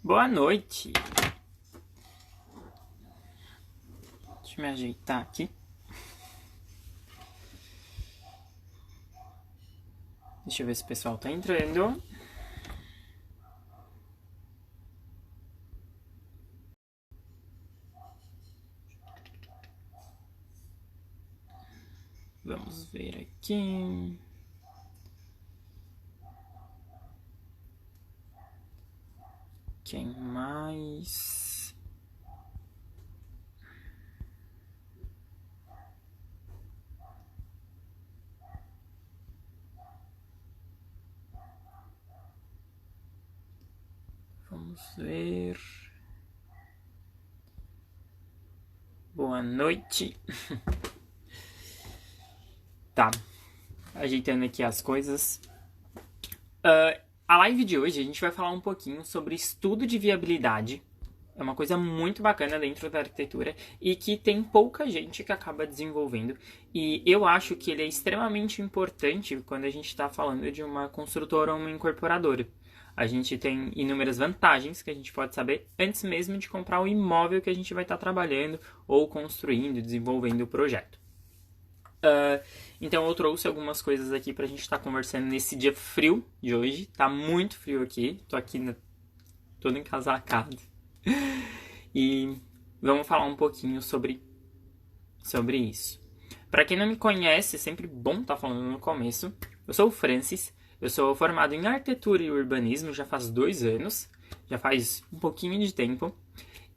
Boa noite. Deixa eu me ajeitar aqui. Deixa eu ver se o pessoal tá entrando. Vamos ver aqui. Quem mais? Vamos ver. Boa noite. Tá. Ajeitando aqui as coisas. A live de hoje a gente vai falar um pouquinho sobre estudo de viabilidade. É uma coisa muito bacana dentro da arquitetura e que tem pouca gente que acaba desenvolvendo. E eu acho que ele é extremamente importante quando a gente está falando de uma construtora ou uma incorporadora. A gente tem inúmeras vantagens que a gente pode saber antes mesmo de comprar o imóvel que a gente vai estar trabalhando ou construindo, desenvolvendo o projeto. Então eu trouxe algumas coisas aqui pra gente estar conversando nesse dia frio de hoje. Tá muito frio aqui, tô aqui todo encasacado. E vamos falar um pouquinho sobre isso. Para quem não me conhece, é sempre bom estar falando no começo. Eu sou o Francis, eu sou formado em arquitetura e urbanismo já faz 2 anos, já faz um pouquinho de tempo.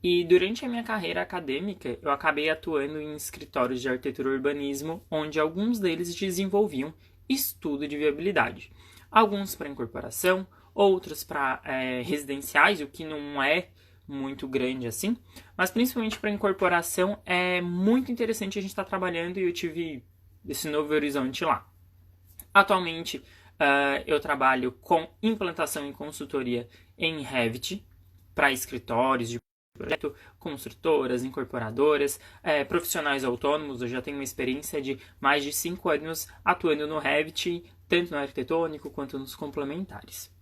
E durante a minha carreira acadêmica, eu acabei atuando em escritórios de arquitetura e urbanismo, onde alguns deles desenvolviam estudo de viabilidade. Alguns para incorporação, outros para residenciais, o que não é muito grande assim, mas principalmente para incorporação é muito interessante a gente estar trabalhando e eu tive esse novo horizonte lá. Atualmente, eu trabalho com implantação e consultoria em Revit para escritórios de projeto, construtoras, incorporadoras, profissionais autônomos. Eu já tenho uma experiência de mais de 5 anos atuando no Revit, tanto no arquitetônico quanto nos complementares.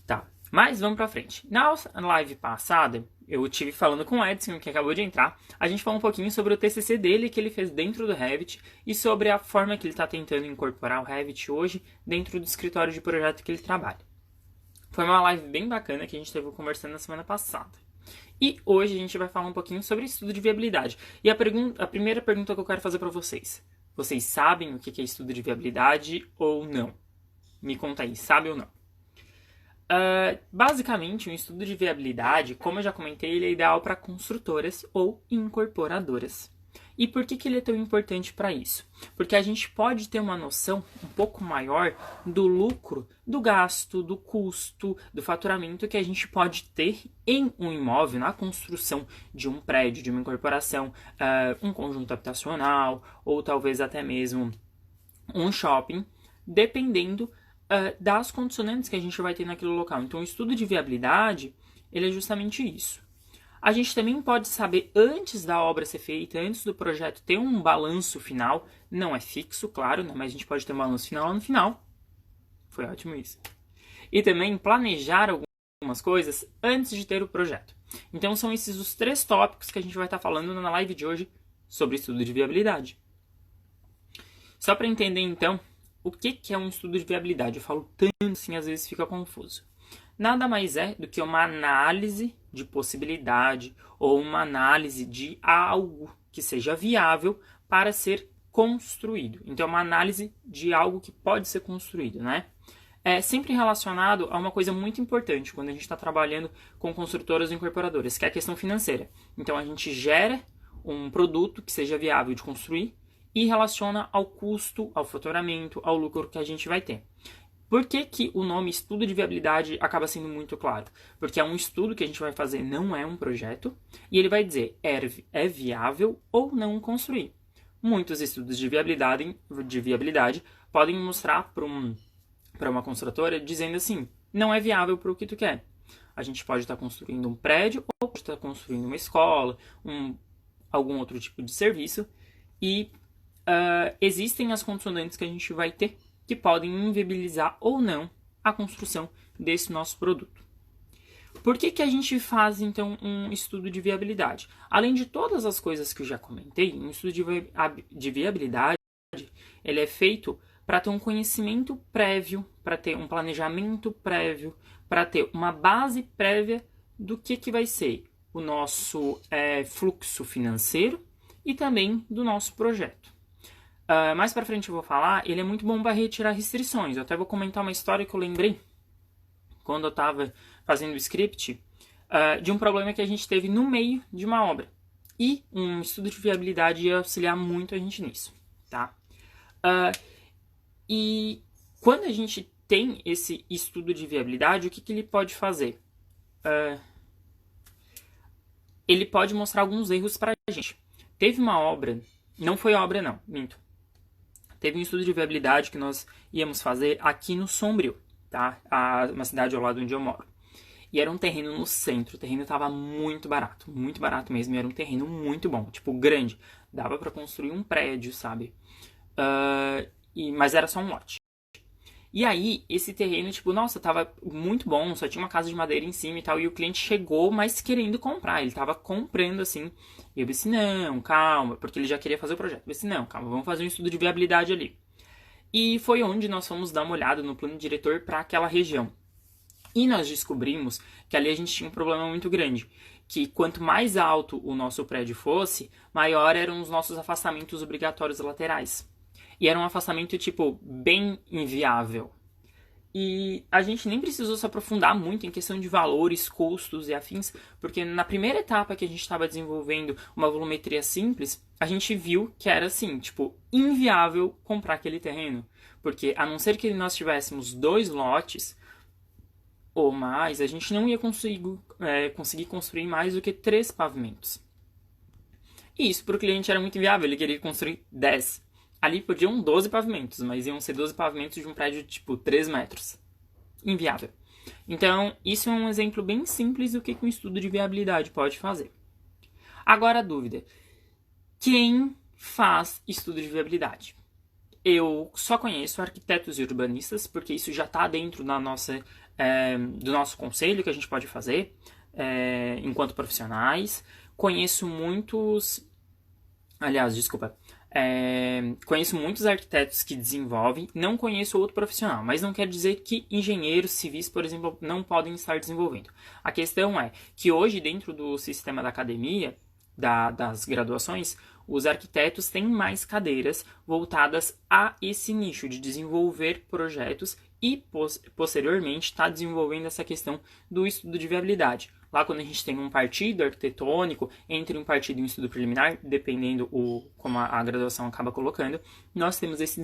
Tá, mas vamos pra frente. Na live passada, eu tive falando com o Edson, que acabou de entrar. A gente falou um pouquinho sobre o TCC dele, que ele fez dentro do Revit, e sobre a forma que ele está tentando incorporar o Revit hoje dentro do escritório de projeto que ele trabalha. Foi uma live bem bacana que a gente esteve conversando na semana passada. E hoje a gente vai falar um pouquinho sobre estudo de viabilidade. E a primeira pergunta que eu quero fazer para vocês. Vocês sabem o que é estudo de viabilidade ou não? Me conta aí, sabe ou não? Basicamente, um estudo de viabilidade, como eu já comentei, ele é ideal para construtoras ou incorporadoras. E por que ele é tão importante para isso? Porque a gente pode ter uma noção um pouco maior do lucro, do gasto, do custo, do faturamento que a gente pode ter em um imóvel, na construção de um prédio, de uma incorporação, um conjunto habitacional ou talvez até mesmo um shopping, dependendo das condicionantes que a gente vai ter naquele local. Então, o estudo de viabilidade, ele é justamente isso. A gente também pode saber, antes da obra ser feita, antes do projeto ter um balanço final, não é fixo, claro, né? Mas a gente pode ter um balanço final lá no final. Foi ótimo isso. E também planejar algumas coisas antes de ter o projeto. Então, são esses os 3 tópicos que a gente vai estar falando na live de hoje sobre estudo de viabilidade. Só para entender, então, o que é um estudo de viabilidade? Eu falo tanto assim, às vezes fica confuso. Nada mais é do que uma análise de possibilidade ou uma análise de algo que seja viável para ser construído. Então, uma análise de algo que pode ser construído, né? É sempre relacionado a uma coisa muito importante quando a gente está trabalhando com construtoras ou incorporadoras, que é a questão financeira. Então, a gente gera um produto que seja viável de construir e relaciona ao custo, ao faturamento, ao lucro que a gente vai ter. Por que o nome estudo de viabilidade acaba sendo muito claro? Porque é um estudo que a gente vai fazer, não é um projeto, e ele vai dizer é viável ou não construir. Muitos estudos de viabilidade podem mostrar para uma construtora dizendo assim, não é viável para o que tu quer. A gente pode estar construindo um prédio ou pode estar construindo uma escola, algum outro tipo de serviço, e existem as condicionantes que a gente vai ter que podem inviabilizar ou não a construção desse nosso produto. Por que que a gente faz, então, um estudo de viabilidade? Além de todas as coisas que eu já comentei, um estudo de viabilidade, ele é feito para ter um conhecimento prévio, para ter um planejamento prévio, para ter uma base prévia do que vai ser o nosso fluxo financeiro e também do nosso projeto. Mais para frente eu vou falar, ele é muito bom para retirar restrições. Eu até vou comentar uma história que eu lembrei quando eu estava fazendo o script, de um problema que a gente teve no meio de uma obra. E um estudo de viabilidade ia auxiliar muito a gente nisso, tá? E quando a gente tem esse estudo de viabilidade, o que ele pode fazer? Ele pode mostrar alguns erros para a gente. Teve uma obra, não foi obra não, minto. Teve um estudo de viabilidade que nós íamos fazer aqui no Sombrio, tá? Uma cidade ao lado onde eu moro. E era um terreno no centro, o terreno estava muito barato mesmo, e era um terreno muito bom, tipo, grande. Dava para construir um prédio, sabe? Mas era só um lote. E aí, esse terreno, tipo, nossa, tava muito bom, só tinha uma casa de madeira em cima e tal, e o cliente chegou, mas querendo comprar, ele tava comprando, assim, e eu disse, não, calma, porque ele já queria fazer o projeto. Eu disse, não, calma, vamos fazer um estudo de viabilidade ali. E foi onde nós fomos dar uma olhada no plano diretor para aquela região. E nós descobrimos que ali a gente tinha um problema muito grande, que quanto mais alto o nosso prédio fosse, maior eram os nossos afastamentos obrigatórios laterais. E era um afastamento, tipo, bem inviável. E a gente nem precisou se aprofundar muito em questão de valores, custos e afins, porque na primeira etapa que a gente estava desenvolvendo uma volumetria simples, a gente viu que era assim, tipo, inviável comprar aquele terreno. Porque a não ser que nós tivéssemos 2 lotes ou mais, a gente não ia conseguir construir mais do que 3 pavimentos. E isso para o cliente era muito inviável, ele queria construir 10. Ali podiam 12 pavimentos, mas iam ser 12 pavimentos de um prédio de tipo 3 metros. Inviável. Então, isso é um exemplo bem simples do que um estudo de viabilidade pode fazer. Agora a dúvida. Quem faz estudo de viabilidade? Eu só conheço arquitetos e urbanistas, porque isso já está dentro da do nosso conselho que a gente pode fazer enquanto profissionais. Conheço muitos... Aliás, desculpa. Conheço muitos arquitetos que desenvolvem, não conheço outro profissional, mas não quer dizer que engenheiros civis, por exemplo, não podem estar desenvolvendo. A questão é que hoje, dentro do sistema da academia, das graduações, os arquitetos têm mais cadeiras voltadas a esse nicho de desenvolver projetos e, posteriormente, está desenvolvendo essa questão do estudo de viabilidade. Lá, quando a gente tem um partido arquitetônico, entre um partido e um estudo preliminar, dependendo como a graduação acaba colocando, nós temos esse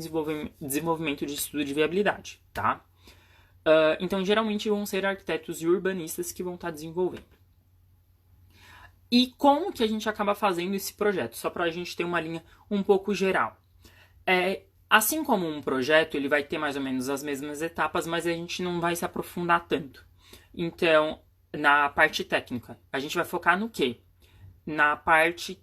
desenvolvimento de estudo de viabilidade, tá? Então, geralmente, vão ser arquitetos e urbanistas que vão estar desenvolvendo. E como que a gente acaba fazendo esse projeto? Só para a gente ter uma linha um pouco geral. Assim como um projeto, ele vai ter mais ou menos as mesmas etapas, mas a gente não vai se aprofundar tanto. Então, na parte técnica, a gente vai focar no quê? Na parte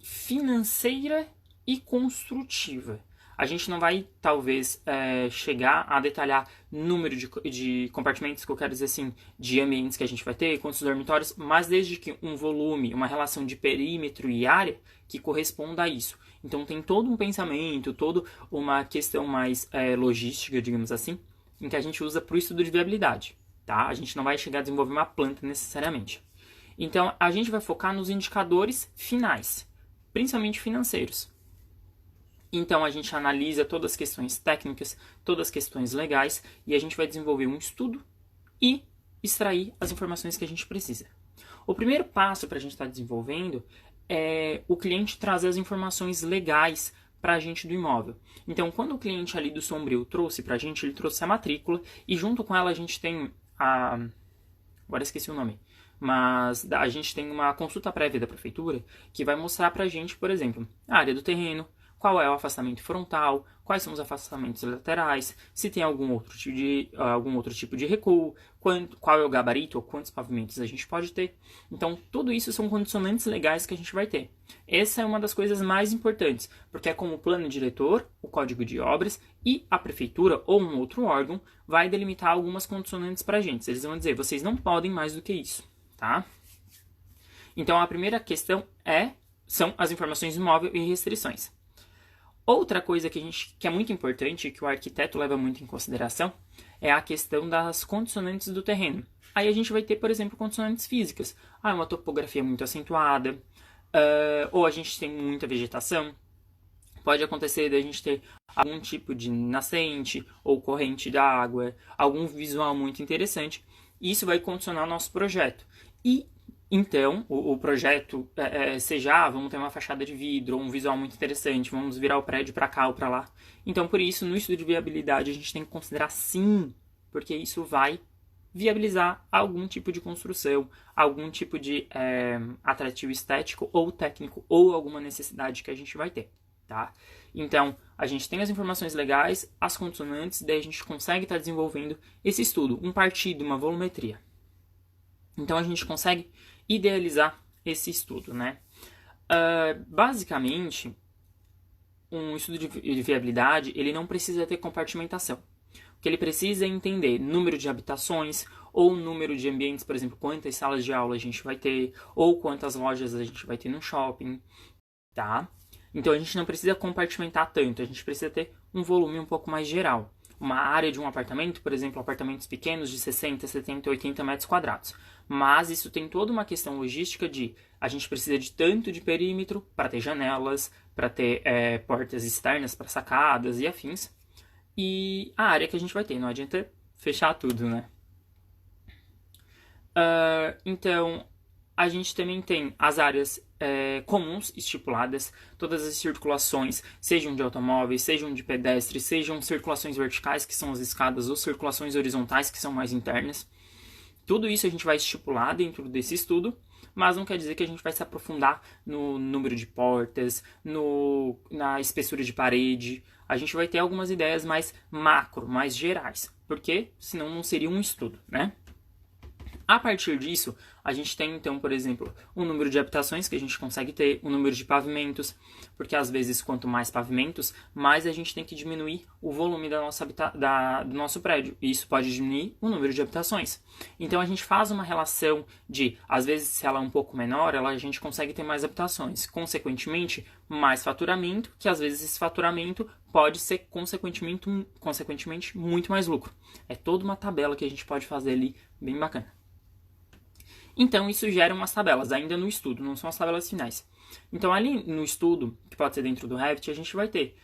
financeira e construtiva. A gente não vai, talvez, chegar a detalhar número de compartimentos, que eu quero dizer assim, de ambientes que a gente vai ter, quantos dormitórios, mas desde que um volume, uma relação de perímetro e área que corresponda a isso. Então tem todo um pensamento, toda uma questão mais logística, digamos assim, em que a gente usa para o estudo de viabilidade. Tá? A gente não vai chegar a desenvolver uma planta necessariamente. Então a gente vai focar nos indicadores finais, principalmente financeiros. Então a gente analisa todas as questões técnicas, todas as questões legais, e a gente vai desenvolver um estudo e extrair as informações que a gente precisa. O primeiro passo para a gente estar desenvolvendo é o cliente trazer as informações legais para a gente do imóvel. Então, quando o cliente ali do Sombrio trouxe para a gente, ele trouxe a matrícula, e junto com ela a gente tem agora esqueci o nome, mas a gente tem uma consulta prévia da prefeitura que vai mostrar para a gente, por exemplo, a área do terreno, qual é o afastamento frontal, quais são os afastamentos laterais, se tem algum outro tipo de recuo, qual é o gabarito ou quantos pavimentos a gente pode ter. Então, tudo isso são condicionantes legais que a gente vai ter. Essa é uma das coisas mais importantes, porque é como o plano diretor, o código de obras e a prefeitura ou um outro órgão vai delimitar algumas condicionantes para a gente. Eles vão dizer, vocês não podem mais do que isso, tá? Então, a primeira questão são as informações do imóvel e restrições. Outra coisa que é muito importante, que o arquiteto leva muito em consideração, é a questão das condicionantes do terreno. Aí a gente vai ter, por exemplo, condicionantes físicas. Uma topografia muito acentuada, ou a gente tem muita vegetação. Pode acontecer de a gente ter algum tipo de nascente ou corrente d'água, algum visual muito interessante. Isso vai condicionar o nosso projeto. E então, o projeto seja, vamos ter uma fachada de vidro, ou um visual muito interessante, vamos virar o prédio para cá ou para lá. Então, por isso, no estudo de viabilidade, a gente tem que considerar sim, porque isso vai viabilizar algum tipo de construção, algum tipo de atrativo estético ou técnico, ou alguma necessidade que a gente vai ter, tá? Então, a gente tem as informações legais, as condicionantes, daí a gente consegue estar desenvolvendo esse estudo, um partido, uma volumetria. Então, a gente consegue idealizar esse estudo, né? Basicamente, um estudo de viabilidade, ele não precisa ter compartimentação. O que ele precisa é entender número de habitações, ou número de ambientes, por exemplo, quantas salas de aula a gente vai ter, ou quantas lojas a gente vai ter no shopping, tá? Então, a gente não precisa compartimentar tanto, a gente precisa ter um volume um pouco mais geral. Uma área de um apartamento, por exemplo, apartamentos pequenos de 60, 70, 80 metros quadrados. Mas isso tem toda uma questão logística de a gente precisa de tanto de perímetro para ter janelas, para ter portas externas para sacadas e afins. E a área que a gente vai ter, não adianta fechar tudo, né? Então, a gente também tem as áreas comuns estipuladas, todas as circulações, sejam de automóveis, sejam de pedestres, sejam circulações verticais, que são as escadas, ou circulações horizontais, que são mais internas. Tudo isso a gente vai estipular dentro desse estudo, mas não quer dizer que a gente vai se aprofundar no número de portas, na espessura de parede. A gente vai ter algumas ideias mais macro, mais gerais, porque senão não seria um estudo, né? A partir disso, a gente tem, então, por exemplo, o número de habitações que a gente consegue ter, o número de pavimentos, porque às vezes, quanto mais pavimentos, mais a gente tem que diminuir o volume do nosso prédio. E isso pode diminuir o número de habitações. Então, a gente faz uma relação de, às vezes, se ela é um pouco menor, a gente consegue ter mais habitações. Consequentemente, mais faturamento, que às vezes esse faturamento pode ser, consequentemente, muito mais lucro. É toda uma tabela que a gente pode fazer ali, bem bacana. Então, isso gera umas tabelas, ainda no estudo, não são as tabelas finais. Então, ali no estudo, que pode ser dentro do Revit, a gente vai ter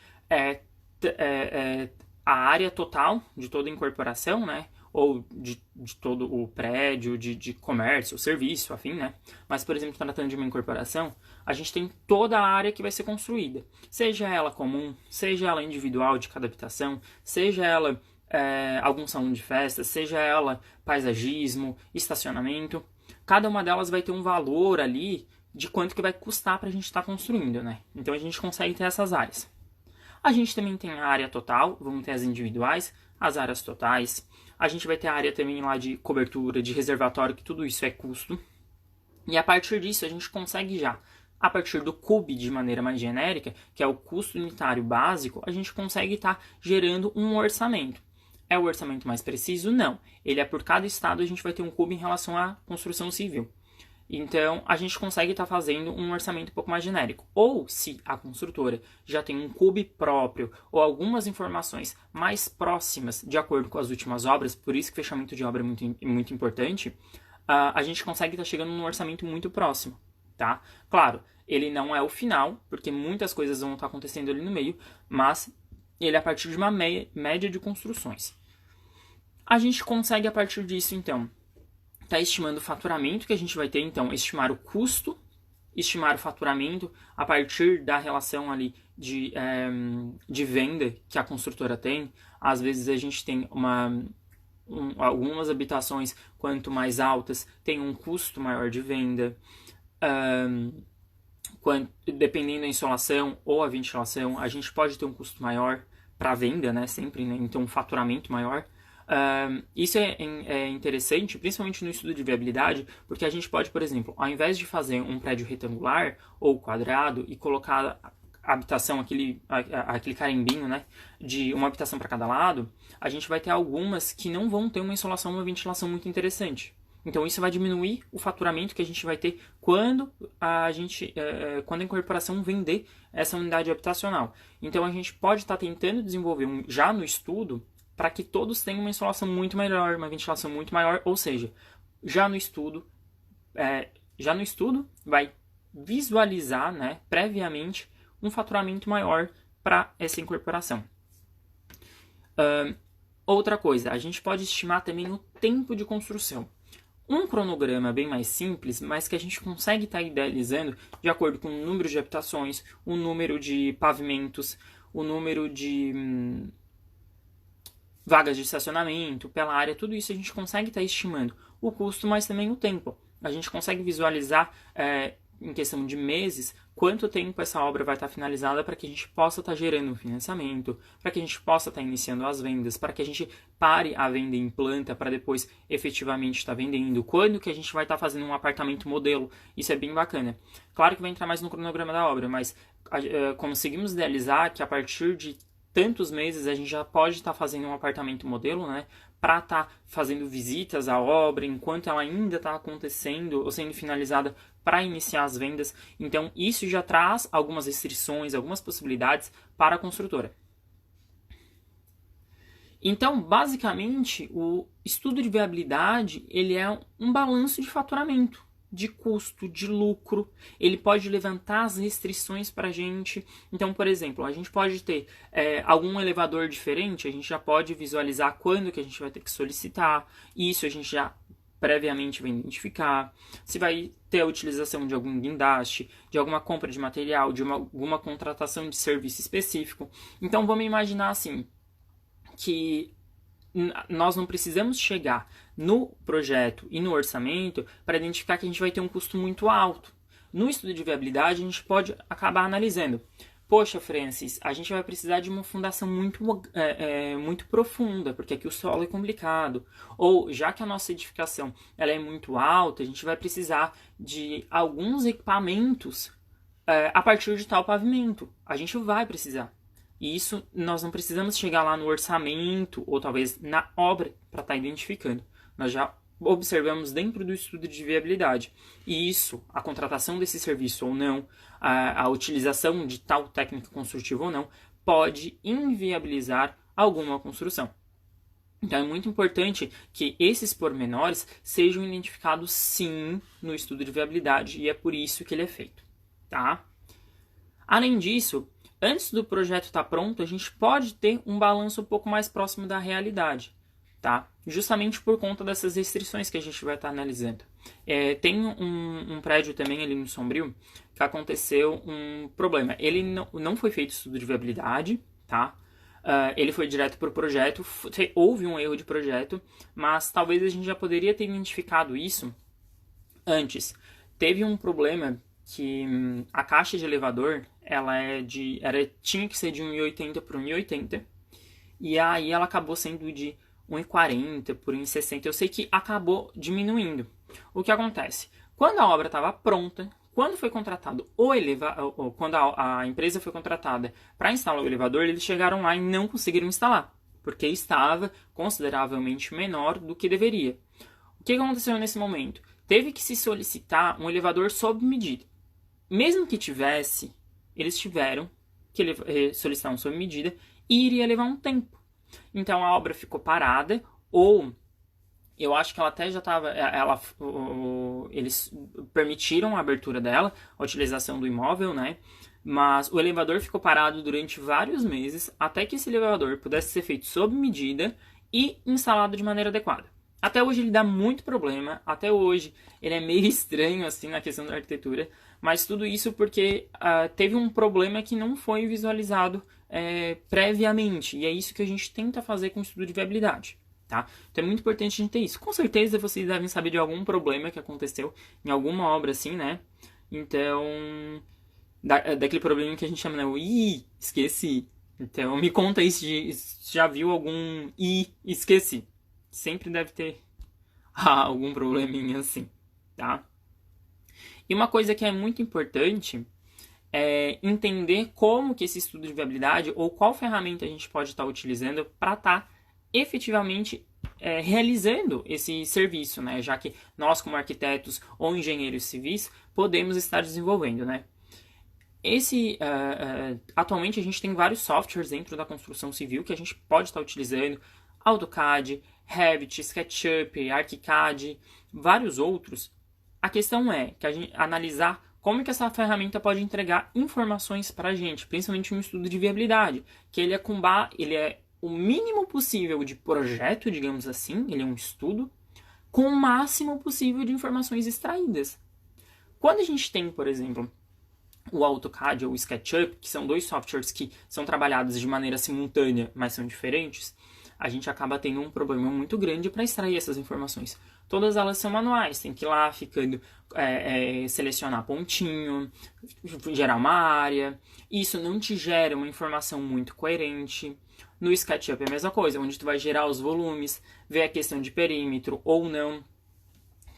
a área total de toda a incorporação, né? Ou de todo o prédio, de comércio, serviço, afim, né? Mas, por exemplo, tratando de uma incorporação, a gente tem toda a área que vai ser construída. Seja ela comum, seja ela individual de cada habitação, seja ela algum salão de festa, seja ela paisagismo, estacionamento. Cada uma delas vai ter um valor ali de quanto que vai custar para a gente estar construindo, né? Então a gente consegue ter essas áreas. A gente também tem a área total, vamos ter as individuais, as áreas totais. A gente vai ter a área também lá de cobertura, de reservatório, que tudo isso é custo. E a partir disso a gente consegue já, a partir do CUB de maneira mais genérica, que é o custo unitário básico, a gente consegue estar gerando um orçamento. É o orçamento mais preciso? Não. Ele é por cada estado, a gente vai ter um CUB em relação à construção civil. Então, a gente consegue estar fazendo um orçamento um pouco mais genérico. Ou, se a construtora já tem um CUB próprio, ou algumas informações mais próximas de acordo com as últimas obras, por isso que fechamento de obra é muito importante, a gente consegue estar chegando num orçamento muito próximo, tá? Claro, ele não é o final, porque muitas coisas vão estar acontecendo ali no meio, mas ele é a partir de uma média de construções. A gente consegue, a partir disso, então, tá estimando o faturamento que a gente vai ter, então, estimar o custo, estimar o faturamento a partir da relação ali de venda que a construtora tem. Às vezes a gente tem algumas habitações, quanto mais altas, tem um custo maior de venda. dependendo da insolação ou a ventilação, a gente pode ter um custo maior para venda, né? Sempre, né? Então um faturamento maior. Isso é interessante, principalmente no estudo de viabilidade, porque a gente pode, por exemplo, ao invés de fazer um prédio retangular ou quadrado e colocar a habitação, aquele carimbinho, né, de uma habitação para cada lado, a gente vai ter algumas que não vão ter uma insolação, uma ventilação muito interessante. Então isso vai diminuir o faturamento que a gente vai ter quando quando a incorporação vender essa unidade habitacional. Então a gente pode estar tentando desenvolver já no estudo para que todos tenham uma insolação muito melhor, uma ventilação muito maior, ou seja, já no estudo vai visualizar, né, previamente um faturamento maior para essa incorporação. Outra coisa, a gente pode estimar também o tempo de construção. Um cronograma bem mais simples, mas que a gente consegue estar idealizando de acordo com o número de habitações, o número de pavimentos, o número de vagas de estacionamento pela área, tudo isso a gente consegue estar estimando o custo, mas também o tempo. A gente consegue visualizar em questão de meses quanto tempo essa obra vai estar finalizada para que a gente possa estar gerando um financiamento, para que a gente possa estar iniciando as vendas, para que a gente pare a venda em planta para depois efetivamente estar vendendo, quando que a gente vai estar fazendo um apartamento modelo. Isso é bem bacana. Claro que vai entrar mais no cronograma da obra, mas conseguimos idealizar que a partir de tantos meses a gente já pode estar fazendo um apartamento modelo, né? Para estar fazendo visitas à obra enquanto ela ainda está acontecendo ou sendo finalizada para iniciar as vendas. Então isso já traz algumas restrições, algumas possibilidades para a construtora. Então, basicamente, o estudo de viabilidade ele é um balanço de faturamento, de custo, de lucro. Ele pode levantar as restrições para a gente. Então, por exemplo, a gente pode ter algum elevador diferente, a gente já pode visualizar quando que a gente vai ter que solicitar. Isso a gente já previamente vai identificar. Se vai ter a utilização de algum guindaste, de alguma compra de material, de alguma contratação de serviço específico. Então, vamos imaginar assim, que nós não precisamos chegar no projeto e no orçamento para identificar que a gente vai ter um custo muito alto. No estudo de viabilidade, a gente pode acabar analisando. Poxa, Francis, a gente vai precisar de uma fundação muito profunda, porque aqui o solo é complicado. Ou, já que a nossa edificação ela é muito alta, a gente vai precisar de alguns equipamentos a partir de tal pavimento. A gente vai precisar. E isso nós não precisamos chegar lá no orçamento ou talvez na obra para estar identificando. Nós já observamos dentro do estudo de viabilidade. E isso, a contratação desse serviço ou não, a utilização de tal técnica construtiva ou não, pode inviabilizar alguma construção. Então é muito importante que esses pormenores sejam identificados sim no estudo de viabilidade e é por isso que ele é feito. Tá? Além disso, antes do projeto estar pronto, a gente pode ter um balanço um pouco mais próximo da realidade, tá? Justamente por conta dessas restrições que a gente vai estar analisando. Tem um prédio também ali no Sombrio que aconteceu um problema. Ele não foi feito estudo de viabilidade, tá? Ele foi direto para o projeto, houve um erro de projeto, mas talvez a gente já poderia ter identificado isso antes. Teve um problema que a caixa de elevador tinha que ser de 1,80 por 1,80 e aí ela acabou sendo de 1,40 por 1,60. Eu sei que acabou diminuindo. O que acontece? Quando a obra estava pronta, quando foi contratado quando a empresa foi contratada para instalar o elevador, eles chegaram lá e não conseguiram instalar, porque estava consideravelmente menor do que deveria. O que aconteceu nesse momento? Teve que se solicitar um elevador sob medida. Mesmo que tivesse, eles tiveram que solicitar um sob medida e iria levar um tempo. Então a obra ficou parada, ou eu acho que ela até já estava. Eles permitiram a abertura dela, a utilização do imóvel, né? Mas o elevador ficou parado durante vários meses até que esse elevador pudesse ser feito sob medida e instalado de maneira adequada. Até hoje ele dá muito problema, até hoje ele é meio estranho assim na questão da arquitetura, mas tudo isso porque teve um problema que não foi visualizado previamente, e é isso que a gente tenta fazer com o estudo de viabilidade. Tá? Então é muito importante a gente ter isso. Com certeza vocês devem saber de algum problema que aconteceu em alguma obra assim, né? Então daquele problema que a gente chama, né? Esqueci. Então, me conta aí se já viu algum esqueci. Sempre deve ter algum probleminha assim, tá? E uma coisa que é muito importante é entender como que esse estudo de viabilidade ou qual ferramenta a gente pode estar utilizando para estar efetivamente realizando esse serviço, né? Já que nós, como arquitetos ou engenheiros civis, podemos estar desenvolvendo, né? Atualmente a gente tem vários softwares dentro da construção civil que a gente pode estar utilizando, AutoCAD, Revit, SketchUp, ArchiCAD, vários outros. A questão é que a gente analisar como que essa ferramenta pode entregar informações para a gente, principalmente um estudo de viabilidade, que ele é o mínimo possível de projeto, digamos assim, ele é um estudo, com o máximo possível de informações extraídas. Quando a gente tem, por exemplo, o AutoCAD ou o SketchUp, que são dois softwares que são trabalhados de maneira simultânea, mas são diferentes, a gente acaba tendo um problema muito grande para extrair essas informações. Todas elas são manuais, tem que ir lá ficando, selecionar pontinho, gerar uma área. Isso não te gera uma informação muito coerente. No SketchUp é a mesma coisa, onde tu vai gerar os volumes, ver a questão de perímetro ou não.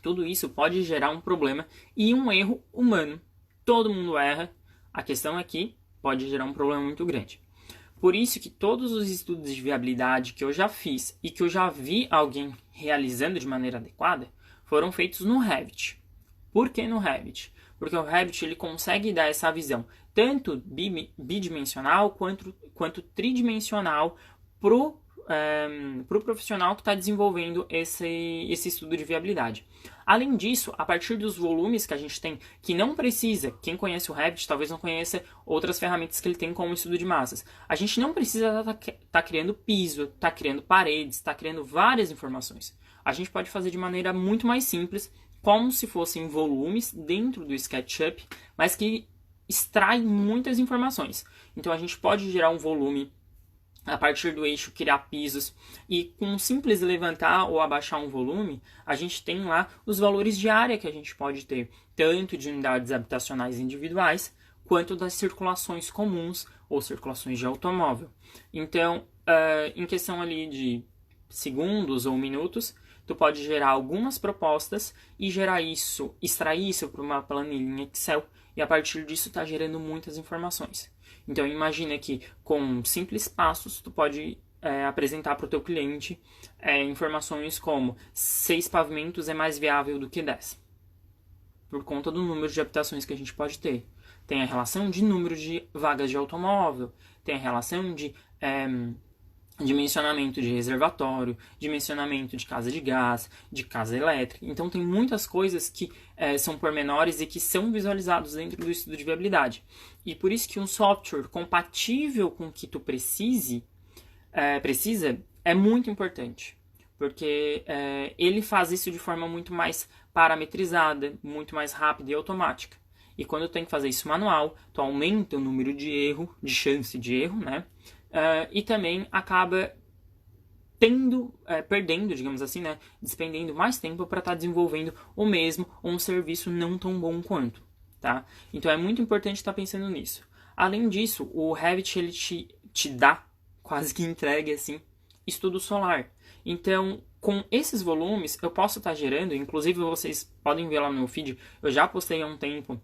Tudo isso pode gerar um problema e um erro humano. Todo mundo erra, a questão é que pode gerar um problema muito grande. Por isso que todos os estudos de viabilidade que eu já fiz e que eu já vi alguém realizando de maneira adequada foram feitos no Revit. Por que no Revit? Porque o Revit ele consegue dar essa visão tanto bidimensional quanto tridimensional para o profissional que está desenvolvendo esse estudo de viabilidade. Além disso, a partir dos volumes que a gente tem, que não precisa, quem conhece o Revit talvez não conheça outras ferramentas que ele tem como estudo de massas. A gente não precisa estar criando piso, estar criando paredes, estar criando várias informações. A gente pode fazer de maneira muito mais simples, como se fossem volumes dentro do SketchUp, mas que extraem muitas informações. Então a gente pode gerar um volume a partir do eixo, criar pisos, e com um simples levantar ou abaixar um volume, a gente tem lá os valores de área que a gente pode ter, tanto de unidades habitacionais individuais, quanto das circulações comuns ou circulações de automóvel. Então, em questão ali de segundos ou minutos, tu pode gerar algumas propostas e extrair isso para uma planilha Excel, e a partir disso está gerando muitas informações. Então imagina que com simples passos tu pode apresentar para o teu cliente informações como 6 pavimentos é mais viável do que 10. Por conta do número de habitações que a gente pode ter. Tem a relação de número de vagas de automóvel, tem a relação de dimensionamento de reservatório, dimensionamento de casa de gás, de casa elétrica. Então tem muitas coisas que são pormenores e que são visualizados dentro do estudo de viabilidade. E por isso que um software compatível com o que tu precisa é muito importante. Porque ele faz isso de forma muito mais parametrizada, muito mais rápida e automática. E quando tu tem que fazer isso manual, tu aumenta o número de chance de erro, né? E também acaba perdendo, digamos assim, né? Despendendo mais tempo para estar desenvolvendo o mesmo ou um serviço não tão bom quanto, tá? Então é muito importante estar pensando nisso. Além disso, o Revit ele te dá, quase que entregue assim, estudo solar. Então, com esses volumes, eu posso estar gerando, inclusive vocês podem ver lá no meu feed, eu já postei há um tempo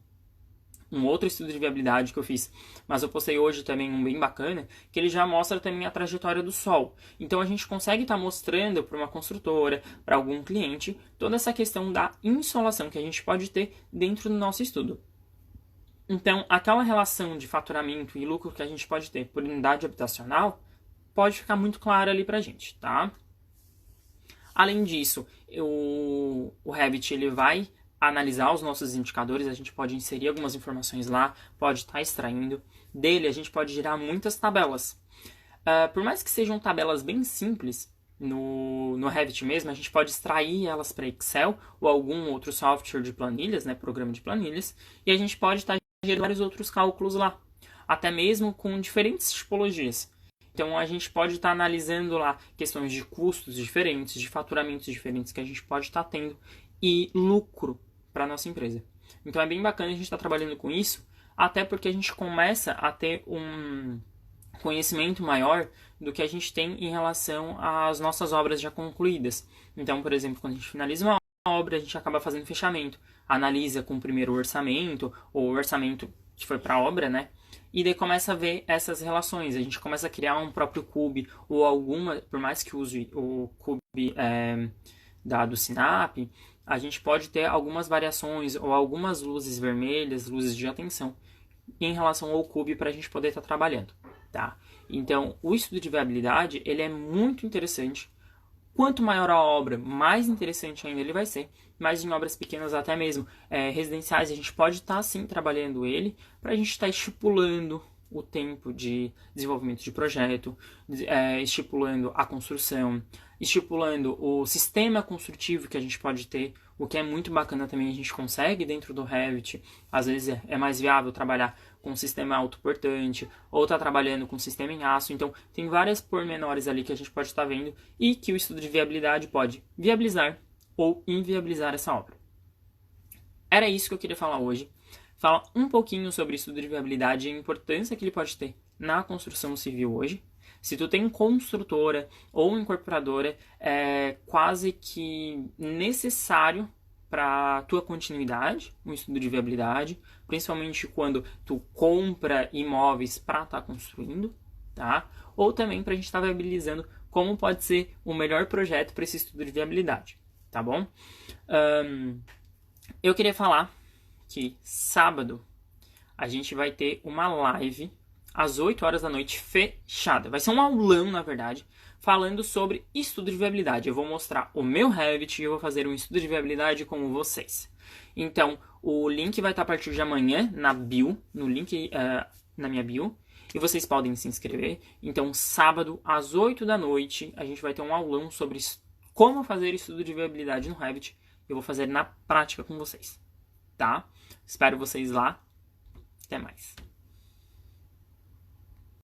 um outro estudo de viabilidade que eu fiz, mas eu postei hoje também um bem bacana, que ele já mostra também a trajetória do Sol. Então a gente consegue estar mostrando para uma construtora, para algum cliente, toda essa questão da insolação que a gente pode ter dentro do nosso estudo. Então, aquela relação de faturamento e lucro que a gente pode ter por unidade habitacional pode ficar muito clara ali para a gente, tá? Além disso, o Revit ele vai analisar os nossos indicadores, a gente pode inserir algumas informações lá, pode estar extraindo. Dele a gente pode gerar muitas tabelas. Por mais que sejam tabelas bem simples, no Revit mesmo, a gente pode extrair elas para Excel ou algum outro software de planilhas, né, programa de planilhas, e a gente pode estar gerando vários outros cálculos lá, até mesmo com diferentes tipologias. Então a gente pode estar analisando lá questões de custos diferentes, de faturamentos diferentes que a gente pode estar tendo e lucro para a nossa empresa. Então é bem bacana a gente estar trabalhando com isso, até porque a gente começa a ter um conhecimento maior do que a gente tem em relação às nossas obras já concluídas. Então, por exemplo, quando a gente finaliza uma obra, a gente acaba fazendo fechamento, analisa com o primeiro orçamento, ou o orçamento que foi para a obra, né? E daí começa a ver essas relações, a gente começa a criar um próprio cube, ou alguma, por mais que use o cube do Sinap, a gente pode ter algumas variações, ou algumas luzes vermelhas, luzes de atenção, em relação ao cube para a gente poder estar trabalhando, tá? Então, o estudo de viabilidade, ele é muito interessante. Quanto maior a obra, mais interessante ainda ele vai ser. Mas em obras pequenas, até mesmo residenciais, a gente pode estar sim trabalhando ele para a gente estar estipulando o tempo de desenvolvimento de projeto, estipulando a construção, estipulando o sistema construtivo que a gente pode ter, o que é muito bacana também, a gente consegue dentro do Revit. Às vezes é mais viável trabalhar com um sistema autoportante, ou tá trabalhando com um sistema em aço. Então, tem várias pormenores ali que a gente pode estar vendo e que o estudo de viabilidade pode viabilizar ou inviabilizar essa obra. Era isso que eu queria falar hoje. Fala um pouquinho sobre o estudo de viabilidade e a importância que ele pode ter na construção civil hoje. Se tu tem construtora ou incorporadora, é quase que necessário para tua continuidade, um estudo de viabilidade, principalmente quando tu compra imóveis para estar construindo, tá? Ou também para a gente estar viabilizando como pode ser o melhor projeto para esse estudo de viabilidade, tá bom? Eu queria falar que sábado a gente vai ter uma live às 8 horas da noite fechada. Vai ser um aulão, na verdade, falando sobre estudo de viabilidade. Eu vou mostrar o meu Revit e eu vou fazer um estudo de viabilidade com vocês. Então, o link vai estar a partir de amanhã na bio, no link na minha bio, e vocês podem se inscrever. Então, sábado, às 8 da noite, a gente vai ter um aulão sobre como fazer estudo de viabilidade no Revit. Eu vou fazer na prática com vocês, tá? Espero vocês lá. Até mais.